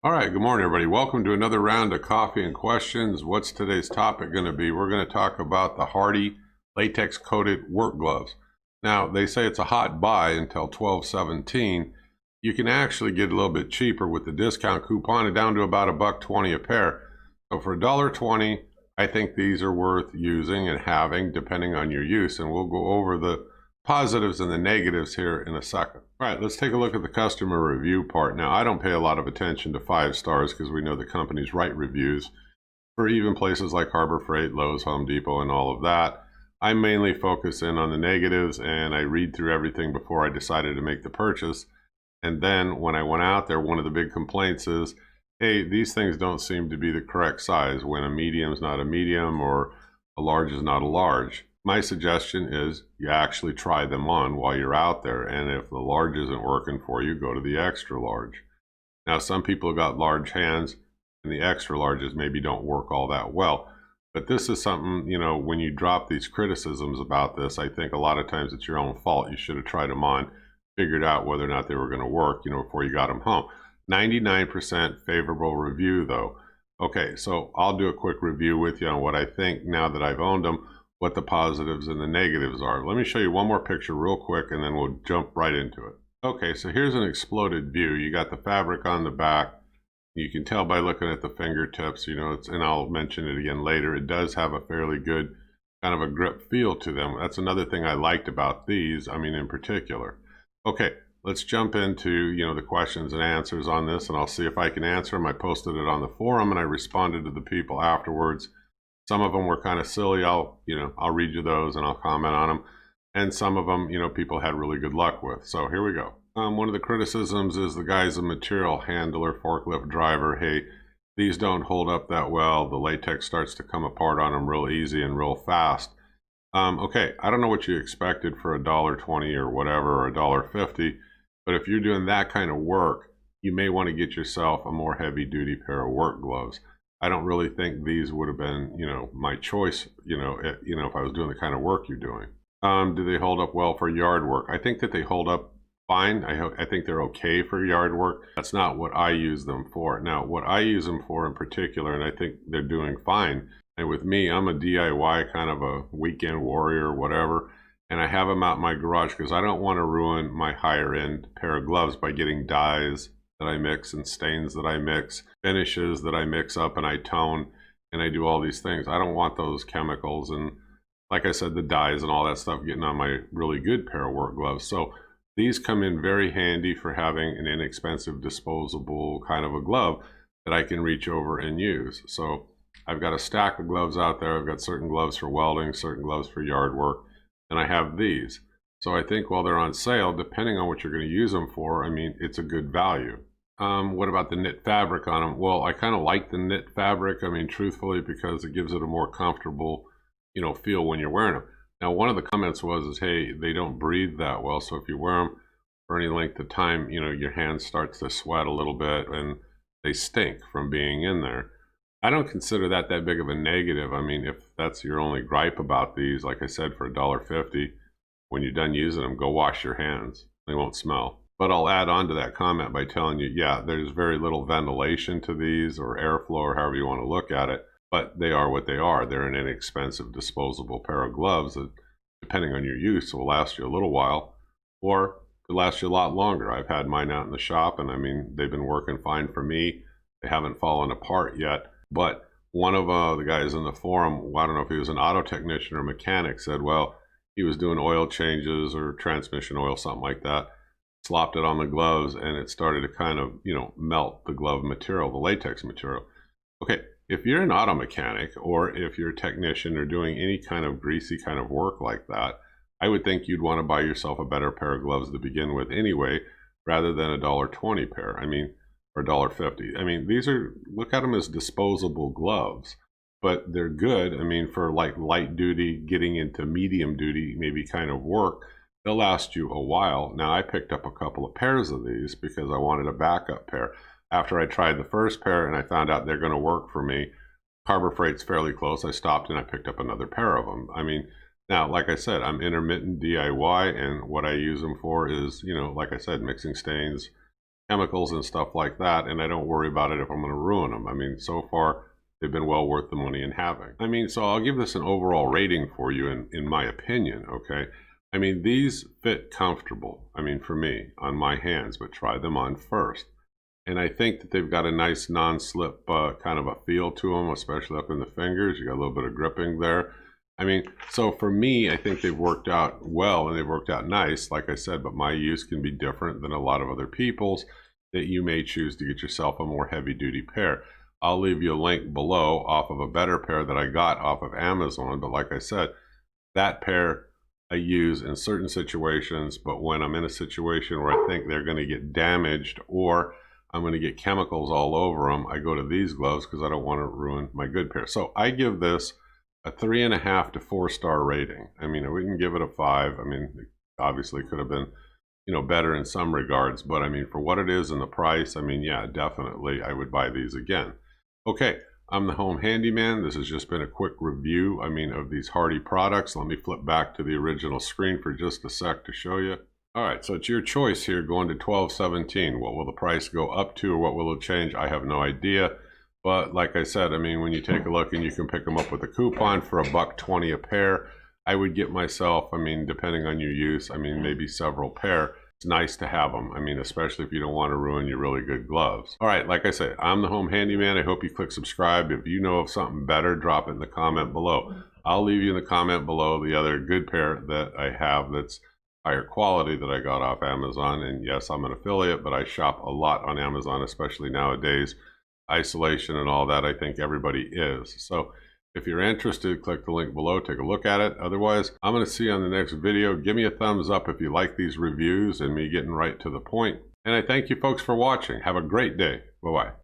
All right, good morning, everybody. Welcome to another round of coffee and questions. What's today's topic going to be? We're going to talk about the Hardy latex coated work gloves. Now, they say it's a hot buy until 12/17. You can actually get a little bit cheaper with the discount coupon and down to about $1.20 a pair. So for $1.20, I think these are worth using and having depending on your use. And we'll go over the positives and the negatives here in a second. All right, let's take a look at the customer review part. Now, I don't pay a lot of attention to 5 stars because we know the companies write reviews for even places like Harbor Freight, Lowe's, Home Depot, and all of that. I mainly focus in on the negatives and I read through everything before I decided to make the purchase. And then when I went out there, one of the big complaints is, hey, these things don't seem to be the correct size when a medium is not a medium or a large is not a large. My suggestion is you actually try them on while you're out there. And if the large isn't working for you, go to the extra large. Now, some people have got large hands and the extra larges maybe don't work all that well. But this is something, when you drop these criticisms about this, I think a lot of times it's your own fault. You should have tried them on, figured out whether or not they were going to work, before you got them home. 99% favorable review, though. Okay, so I'll do a quick review with you on what I think now that I've owned them, what the positives and the negatives are. Let me show you one more picture real quick and then we'll jump right into it. Okay, so here's an exploded view. You got the fabric on the back. You can tell by looking at the fingertips, and I'll mention it again later, it does have a fairly good kind of a grip feel to them. That's another thing I liked about these, in particular. Okay, let's jump into, the questions and answers on this, and I'll see if I can answer them. I posted it on the forum, and I responded to the people afterwards. Some of them were kind of silly. I'll read you those, and I'll comment on them. And some of them, people had really good luck with. So here we go. One of the criticisms is the guy's a material handler, forklift driver. Hey, these don't hold up that well. The latex starts to come apart on them real easy and real fast. Okay, I don't know what you expected for $1.20 or whatever, or $1.50, but if you're doing that kind of work, you may want to get yourself a more heavy-duty pair of work gloves. I don't really think these would have been, my choice, if I was doing the kind of work you're doing. Do they hold up well for yard work? I think that they hold up fine. I think they're okay for yard work. That's not what I use them for. Now, what I use them for in particular, and I think they're doing fine, and with me, I'm a DIY kind of a weekend warrior or whatever, and I have them out in my garage because I don't want to ruin my higher end pair of gloves by getting dyes that I mix and stains that I mix, finishes that I mix up and I tone, and I do all these things. I don't want those chemicals and, like I said, the dyes and all that stuff getting on my really good pair of work gloves. So these come in very handy for having an inexpensive disposable kind of a glove that I can reach over and use. So I've got a stack of gloves out there. I've got certain gloves for welding, certain gloves for yard work, and I have these. So I think while they're on sale, depending on what you're going to use them for, it's a good value. What about the knit fabric on them? Well, I kind of like the knit fabric, truthfully, because it gives it a more comfortable, feel when you're wearing them. Now, one of the comments was, hey, they don't breathe that well, so if you wear them for any length of time, your hands starts to sweat a little bit and they stink from being in there. I don't consider that big of a negative. If that's your only gripe about these, like I said, for $1.50, when you're done using them, go wash your hands. They won't smell. But I'll add on to that comment by telling you, yeah, there's very little ventilation to these or airflow or however you want to look at it, but they are what they are. They're an inexpensive disposable pair of gloves that, depending on your use, will last you a little while or could last you a lot longer. I've had mine out in the shop and they've been working fine for me. They haven't fallen apart yet. But one of the guys in the forum, I don't know if he was an auto technician or mechanic, said, well, he was doing oil changes or transmission oil, something like that, slopped it on the gloves, and it started to kind of, melt the glove material, the latex material. Okay, if you're an auto mechanic or if you're a technician or doing any kind of greasy kind of work like that, I would think you'd want to buy yourself a better pair of gloves to begin with anyway, rather than $1.20 pair. Or $1.50. These are, look at them as disposable gloves, but they're good. For like light duty, getting into medium duty, maybe kind of work, they'll last you a while. Now, I picked up a couple of pairs of these because I wanted a backup pair. After I tried the first pair and I found out they're going to work for me, Harbor Freight's fairly close. I stopped and I picked up another pair of them. Now, like I said, I'm intermittent DIY, and what I use them for is, like I said, mixing stains, chemicals and stuff like that, and I don't worry about it if I'm going to ruin them. I mean, so far, they've been well worth the money in having. I mean, so I'll give this an overall rating for you in my opinion, okay? I mean, these fit comfortable, I mean, for me, on my hands, but try them on first. And I think that they've got a nice non-slip kind of a feel to them, especially up in the fingers. You got a little bit of gripping there. I mean, so for me, I think they've worked out well and they've worked out nice, like I said, but my use can be different than a lot of other people's that you may choose to get yourself a more heavy-duty pair. I'll leave you a link below off of a better pair that I got off of Amazon, but like I said, that pair I use in certain situations, but when I'm in a situation where I think they're going to get damaged or I'm going to get chemicals all over them, I go to these gloves because I don't want to ruin my good pair. So I give this a 3.5 to 4-star rating. I mean, I wouldn't give it a 5. I mean, it obviously could have been, you know, better in some regards, but I mean, for what it is and the price, I mean, yeah, definitely I would buy these again. Okay, I'm the Home Handyman. This has just been a quick review, I mean, of these Hardy products. Let me flip back to the original screen for just a sec to show you. All right, so it's your choice here going to $12.17. What will the price go up to or what will it change? I have no idea. But like I said, I mean, when you take a look and you can pick them up with a coupon for $1.20 a pair, I would get myself, I mean, depending on your use, I mean, maybe several pair. It's nice to have them. I mean, especially if you don't want to ruin your really good gloves. All right, like I said, I'm the Home Handyman. I hope you click subscribe. If you know of something better, drop it in the comment below. I'll leave you in the comment below the other good pair that I have that's higher quality that I got off Amazon. And yes, I'm an affiliate, but I shop a lot on Amazon, especially nowadays. Isolation and all that, I think everybody is. So if you're interested, click the link below, take a look at it. Otherwise, I'm going to see you on the next video. Give me a thumbs up if you like these reviews and me getting right to the point. And I thank you folks for watching. Have a great day. Bye-bye.